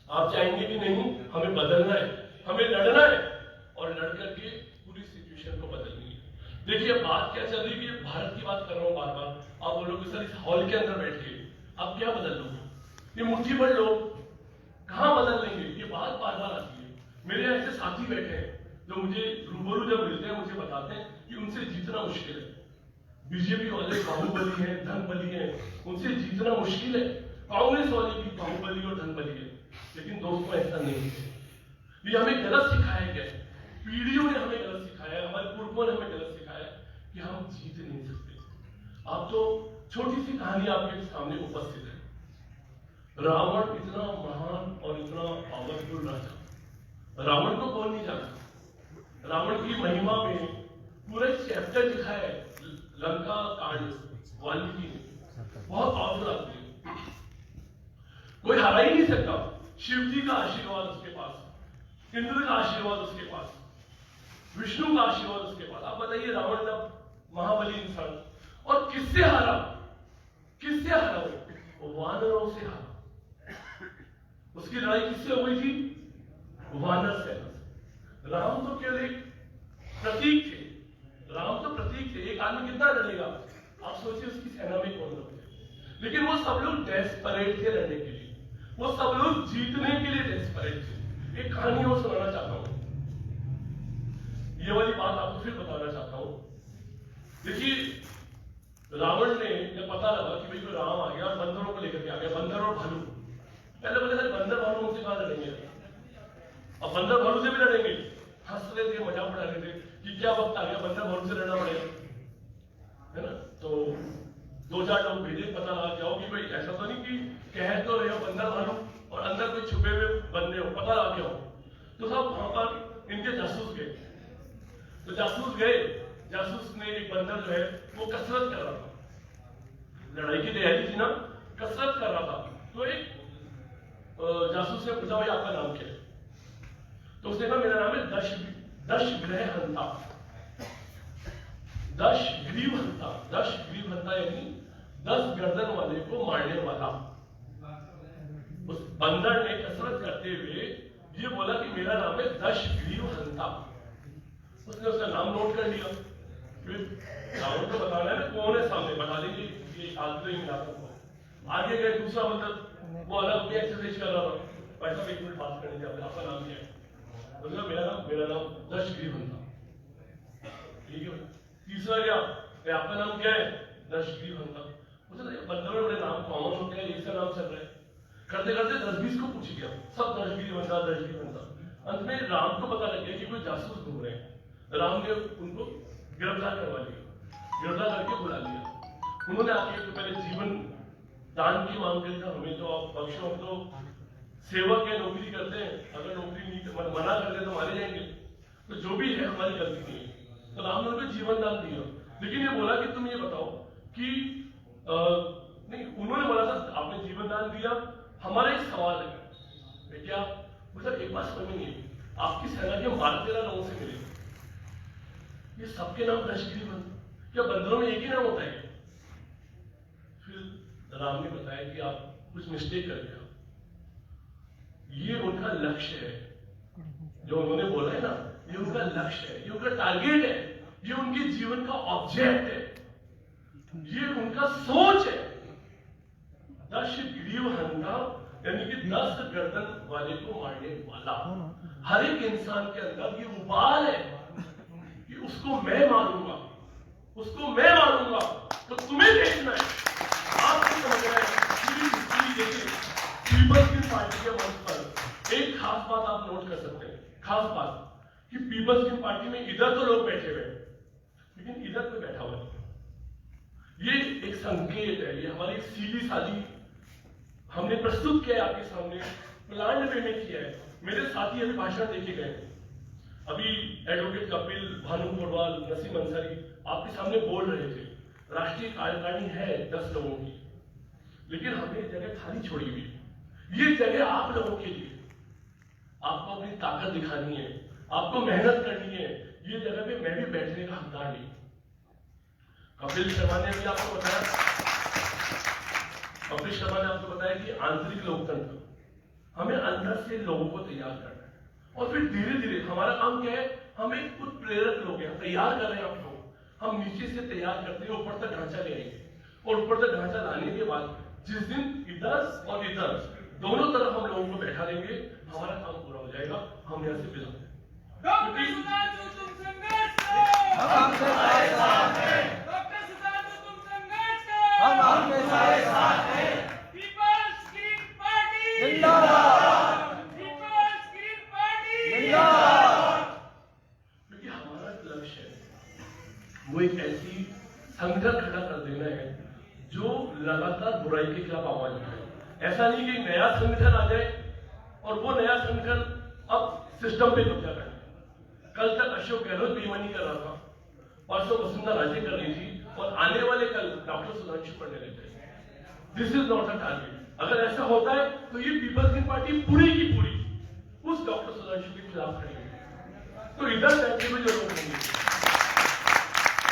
आप चाहेंगे कि नहीं, हमें बदलना है, हमें लड़ना है, और लड़ करके पूरी सिचुएशन को बदलनी है। देखिए बात क्या चल रही है, भारत की बात कर रहा हूं बार बार। आप बोलोगे सर इस हॉल के अंदर बैठ के आप क्या बदल लोगे? ये मुट्ठी भर लोग कहां बदल लेंगे? ये बात बार बार आती है। मेरे ऐसे साथी बैठे हैं जो मुझे रूबरू जब मिलते हैं मुझे बताते हैं कि उनसे जीतना मुश्किल है। बीजेपी वाले बाहुबली हैं, धनबली हैं, उनसे जीतना मुश्किल है। कांग्रेस वाले भी बाहुबली और धनबली है। लेकिन दोस्तों ऐसा नहीं है। ये हमें गलत सिखाया गया है, पीढ़ियों ने हमें गलत सिखाया है, हमारे पूर्वों ने हमें गलत सिखाया है कि हम जीत नहीं सकते। अब तो छोटी सी कहानी आपके सामने उपस्थित है। रावण इतना महान और इतना पावरफुल रहा था, रावण को कौन नहीं जानता? रावण की महिमा में पूरा चैप्टर लिखा है, लंका कांड, वाल्मीकि ने, बहुत पावरफुल आदमी है, कोई हरा ही नहीं सकता। शिव जी का आशीर्वाद उसके पास, इंद्र का आशीर्वाद उसके पास, विष्णु का आशीर्वाद उसके पास। आप बताइए रावण जब महाबली इंसान, और किससे हारा? किससे हारा? वो वानरों से हारा। उसकी लड़ाई किससे हुई थी? वानर सेना से। राम तो केवल एक प्रतीक थे, राम तो प्रतीक थे। एक आदमी कितना लड़ेगा? आप सोचिए उसकी सेना में कौन लोग थे। लेकिन वो सब लोग डेस्परेट थे लड़ने के लिए, वो सब लोग जीतने के लिए डेस्परेट थे। एक कहानी वो सुनाना चाहता हूं, ये वाली बात आपको फिर बताना चाहता हूं। देखिए रावण ने जब पता लगा कि भाई कोई राम आ गया और बंदरों को लेकर के आ गया, बंदर और भालू, पहले बोले थे बंदर भालू मुझसे कहां लड़ेंगे, अब बंदर भालू से भी लड़ेंगे। हंस रहे थे, मजाक उड़ा रहे थे कि क्या वक्त आ गया, बंदर भालू से लड़ना पड़ेगा, है ना। तो 2-4 लोग भेजे, पता लगा क्या हो कि भाई ऐसा तो नहीं कि कह तो रहे हो बंदर भालू और अंदर कोई छुपे हुए बंदे हो, पता लगा क्या हो। तो सब वहां पर इनके जासूस गए। तो जासूस गए, जासूस ने एक बंदर जो है वो कसरत कर रहा था, लड़ाई की तैयारी थी ना, कसरत कर रहा था। तो एक जासूस ने पूछा भाई आपका नाम क्या है? तो उसने कहा मेरा नाम है दशग्रह हंता, दशग्रीव हंता। दशग्रीव हंता यानी 10 गर्दन वाले को मारने वाला। उस बंदर ने कसरत करते हुए ये बोला कि मेरा नाम है दशग्रीव हंता। उसने उसका नाम नोट कर लिया। फिर रावण को बताना है कौन है सामने, बता देंगे ये आदमी मिला था। आगे गए, दूसरा बंदर वो अलग भी एक्सरसाइज कर रहा था, पैसा 1 मिनट बात करने के, आपका नाम क्या है? मेरा नाम दशग्रीव हंता। ठीक है। तीसरा क्या, आपका नाम क्या है? दशग्रीव हंता। बंदरों में बड़े नाम कॉमन होते हैं, एक सा नाम चल रहा है। करते करते 10-20 को पूछ गया, सब दर्शगिरी बनता। अंत में राम को पता लग गया कि कोई जासूस घूम रहे हैं। राम ने उनको गिरफ्तार करवा लिया, गिरफ्तार करके बुला लिया। उन्होंने आके तो पहले जीवन दान की मांग करी था, हमें तो आप बख्शो, हम तो सेवक है, नौकरी करते हैं, अगर नौकरी नहीं मना कर दे तो मारे जाएंगे, तो जो भी है हमारी गलती नहीं है। तो राम ने उनको जीवन दान दिया, लेकिन ये बोला कि तुम ये बताओ कि नहीं, उन्होंने बोला था आपने जीवन दान दिया, हमारा एक सवाल है क्या, मतलब एक बात समझ में नहीं है, आपकी सेना के 12-13 लोगों से मिले, ये सबके नाम लश्करी बंद, क्या बंदरों में एक ही नाम होता है? फिर राम ने बताया कि आप कुछ मिस्टेक कर गए, ये उनका लक्ष्य है, जो उन्होंने बोला है ना, ये उनका लक्ष्य है, ये उनका टारगेट है, ये उनके जीवन का ऑब्जेक्ट है, ये उनका सोच है। 10 ग्रीव हंता, यानी कि 10 गर्दन वाले को मारने वाला। हर एक इंसान के अंदर ये उबाल है कि उसको मैं मारूंगा, उसको मैं मारूंगा, तो तुम्हें देखना है, आपको समझना है। पीपल्स की पार्टी के मंच पर एक खास बात आप नोट कर सकते हैं, खास बात कि पीपल्स की पार्टी में इधर तो लोग बैठे हुए हैं, लेकिन इधर कोई बैठा हुआ है। ये एक संकेत है, ये हमारी सीधी सादी हमने प्रस्तुत किया है आपके सामने, प्लान वे में किया है। मेरे साथी अभी भाषण देखे गए, अभी एडवोकेट कपिल, भानु कोटवाल, नसीम अंसारी आपके सामने बोल रहे थे। राष्ट्रीय कार्यकारिणी है 10 लोगों की, लेकिन हमने जगह खाली छोड़ी हुई, ये जगह आप लोगों के लिए, आपको अपनी ताकत दिखानी है, आपको मेहनत करनी है, ये जगह पे मैं भी बैठने का हकदार नहीं। कपिल शर्मा ने भी आपको बताया, कपिल शर्मा ने आपको बताया कि आंतरिक लोकतंत्र, हमें अंदर से लोगों को तैयार करना है, और फिर धीरे धीरे हमारा काम क्या है, हमें कुछ प्रेरक लोग हैं, तैयार कर रहे हैं आप लोग, हम नीचे से तैयार करते हैं, ऊपर तक ढांचा ले आएंगे, और ऊपर तक ढांचा लाने के बाद जिस दिन इधर और इधर दोनों तरफ हम लोगों को बैठा देंगे, हमारा काम पूरा हो जाएगा, हम यहाँ से विदा। हम आपके साथ हैं। पीपल्स ग्रीन पार्टी जिंदाबाद, पीपल्स ग्रीन पार्टी जिंदाबाद। क्योंकि हमारा लक्ष्य है वो एक ऐसी संगठन खड़ा कर देना है जो लगातार बुराई के खिलाफ आवाज उठाए। ऐसा नहीं कि नया संगठन आ जाए और वो नया संगठन अब सिस्टम पे कब्जा करे। कल तक अशोक गहलोत बेईमानी कर रहा था, परसों वसुंधरा राजे कर रही थी, और आने वाले कल डॉक्टर सुधांशु करने लग जाएंगे। This is not a target. अगर ऐसा होता है तो ये पीपल्स की पार्टी पूरी की पूरी उस डॉक्टर सुधांशु के खिलाफ खड़ी है। तो इधर बैठे हुए जो लोग होंगे,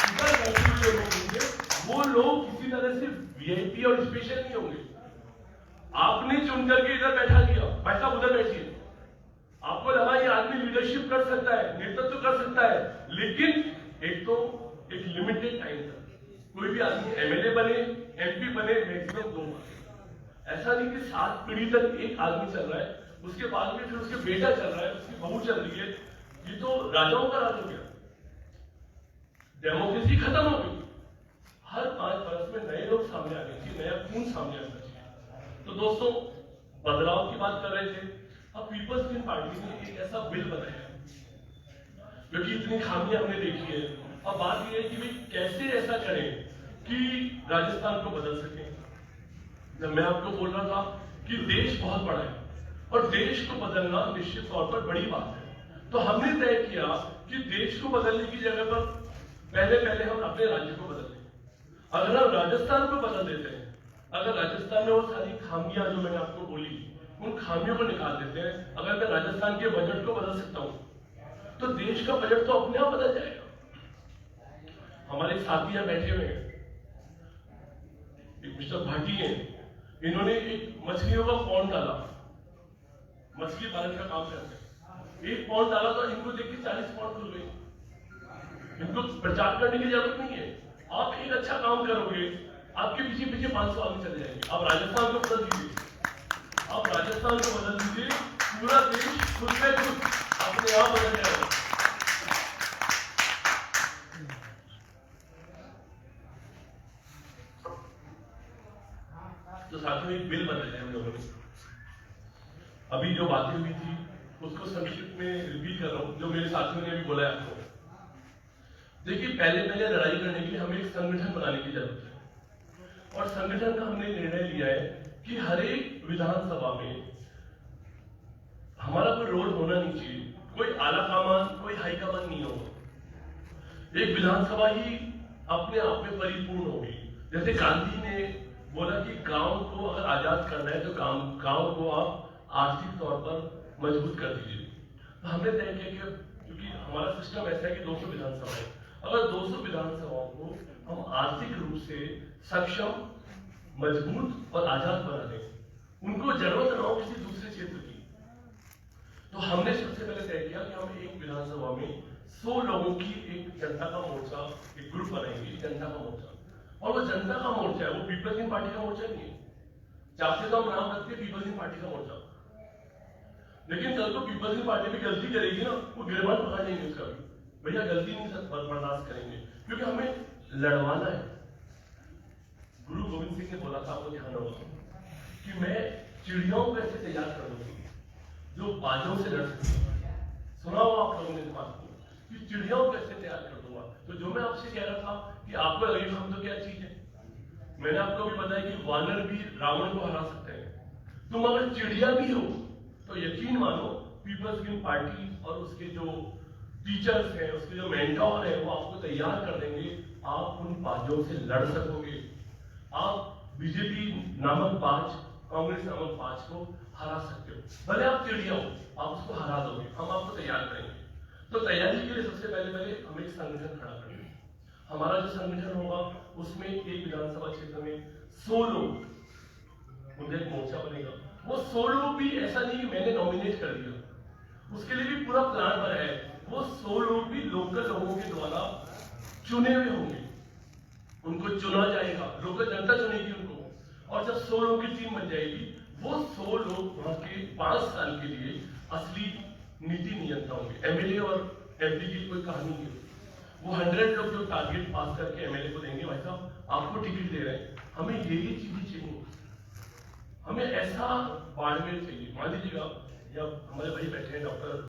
इधर बैठे हुए जो लोग होंगे, वो लोग किसी तरह से वीआईपी और स्पेशल नहीं होंगे। आपने चुन करके इधर बैठा दिया, भाई साहब उधर बैठिए, आपको लगा ये आदमी लीडरशिप कर सकता है, नेतृत्व कर सकता है, लेकिन एक लिमिटेड टाइम तक कोई भी आदमी एमएलए बने, एमपी बने मैक्सिमम 2 बार। ऐसा नहीं कि 7 पीढ़ी तक एक आदमी चल रहा है, उसके बाद में फिर उसके बेटा चल रहा है, उसकी बहू चल रही है। ये तो राजाओं का राज हो गया, डेमोक्रेसी खत्म हो गई। हर 5 वर्ष में नए लोग सामने आ गए, नया खून सामने आना चाहिए। तो दोस्तों, बदलाव की बात कर रहे थे, अब पीपल्स ग्रीन पार्टी ने एक ऐसा बिल बनाया क्योंकि इतनी खामियां हमने देखी है। अब बात यह है कि भाई कैसे ऐसा करें कि राजस्थान को बदल सके। जब मैं आपको बोल रहा था कि देश बहुत बड़ा है और देश को बदलना निश्चित तौर पर बड़ी बात है, तो हमने तय किया कि देश को बदलने की जगह पर पहले हम अपने राज्य को बदल दें। अगर हम राजस्थान को बदल देते हैं, अगर राजस्थान में वो सारी खामियां जो मैंने आपको बोली, उन खामियों को निकाल देते हैं, अगर मैं राजस्थान के बजट को बदल सकता हूं, तो देश का बजट तो अपने आप बदल जाएगा। हमारे साथी यहां बैठे हुए हैं, एक मिस्टर भाटी हैं, इन्होंने एक मछलियों का पॉन्ड डाला, मछली पालन का काम करते हैं। एक पॉन्ड डाला तो इनको देख के 40 पॉन्ड खुल गए। इनको प्रचार करने की जरूरत नहीं है, आप एक अच्छा काम करोगे, आपके पीछे पीछे 500 आदमी चले जाएंगे। आप राजस्थान को बदल दीजिए, आप राजस्थान को बदल दीजिए, पूरा देश खुद में खुद अपने आप बदल जाएगा। तो साथ में एक बिल बनाया है हम लोगों ने, अभी जो बातें हुई थी उसको संक्षिप्त में रिपीट कर रहा हूं, जो मेरे साथियों ने भी बोला है आपको। देखिए, पहले लड़ाई करने के लिए हमें एक संगठन बनाने की जरूरत है, और संगठन का हमने निर्णय लिया है कि हर एक विधानसभा में हमारा कोई रोल होना नहीं चाहिए, कोई आला कमान, कोई हाई कमान नहीं होगा। एक विधानसभा ही अपने आप में परिपूर्ण होगी। जैसे गांधी ने बोला कि गांव को अगर आजाद करना है तो गांव को आप आर्थिक तौर पर मजबूत कर दीजिए। तो हमने तय किया कि क्योंकि हमारा सिस्टम ऐसा है कि 200 विधानसभा है, अगर 200 विधानसभाओं को हम आर्थिक रूप से सक्षम, मजबूत और आजाद बना दें, उनको जरूरत ना हो किसी दूसरे क्षेत्र की, तो हमने सबसे पहले तय किया कि हम एक विधानसभा में 100 लोगों की एक जनता का मोर्चा, एक ग्रुप बनाएंगे, जनता का मोर्चा। और वो जनता का मोर्चा है, वो पीपल्स इन पार्टी का मोर्चा नहीं है। चाहते तो हम नाम रखते पीपल्स इन पार्टी का मोर्चा, लेकिन कल को पीपल्स इन पार्टी भी गलती करेगी ना, वो गिरबान पकड़ लेंगे उसका भी, भैया गलती नहीं बर्दाश्त करेंगे, क्योंकि हमें लड़वाना है। गुरु गोविंद सिंह ने बोला था, आपको ध्यान होगा, कि मैं चिड़ियों को ऐसे तैयार कर दूंगी जो बाजों से लड़ सकती। सुना होगा आप लोगों ने इस बात को, कि चिड़ियों को कैसे तैयार कर दूंगा। तो जो मैं आपसे कह रहा था कि आपको लगेगा हम तो क्या चीज है, मैंने आपको भी बताया कि वानर भी रावण को हरा सकते हैं। तुम अगर चिड़िया भी हो तो यकीन मानो पीपल्स ग्रीन पार्टी और उसके जो टीचर्स हैं, उसके जो मेंटोर हैं, वो आपको तैयार कर देंगे। आप उन बाजों से लड़ सकोगे, आप बीजेपी नामक बाज, कांग्रेस नामक बाज को हरा सकते हो। भले आप चिड़िया हो, आप उसको हरा दोगे, हम आपको तैयार करेंगे। तो तैयारी के लिए सबसे पहले हम एक संगठन खड़ा करेंगे। हमारा जो संगठन होगा उसमें एक विधानसभा क्षेत्र में 100 लोग, उनका एक मोर्चा बनेगा। वो 100 लोग भी ऐसा नहीं कि मैंने नॉमिनेट कर दिया, उसके लिए भी पूरा प्लान बना है। वो 100 लोग भी लोकल लोगों के द्वारा चुने हुए होंगे, उनको चुना जाएगा, लोकल जनता चुनेगी उनको। और जब 100 लोगों की टीम बन जाएगी, वो 100 लोग वहां के 5 साल के लिए असली नीति नियंत्रण होंगे। एमएलए और एमपी की कोई कहानी नहीं होगी। वो 100 लोग जो टारगेट पास करके एमएलए को देंगे, भाई साहब आपको टिकट दे रहे हैं, हमें ये चीजें चाहिए, हमें ऐसा बाड़मेर चाहिए। मान लीजिएगा, या हमारे भाई बैठे हैं डॉक्टर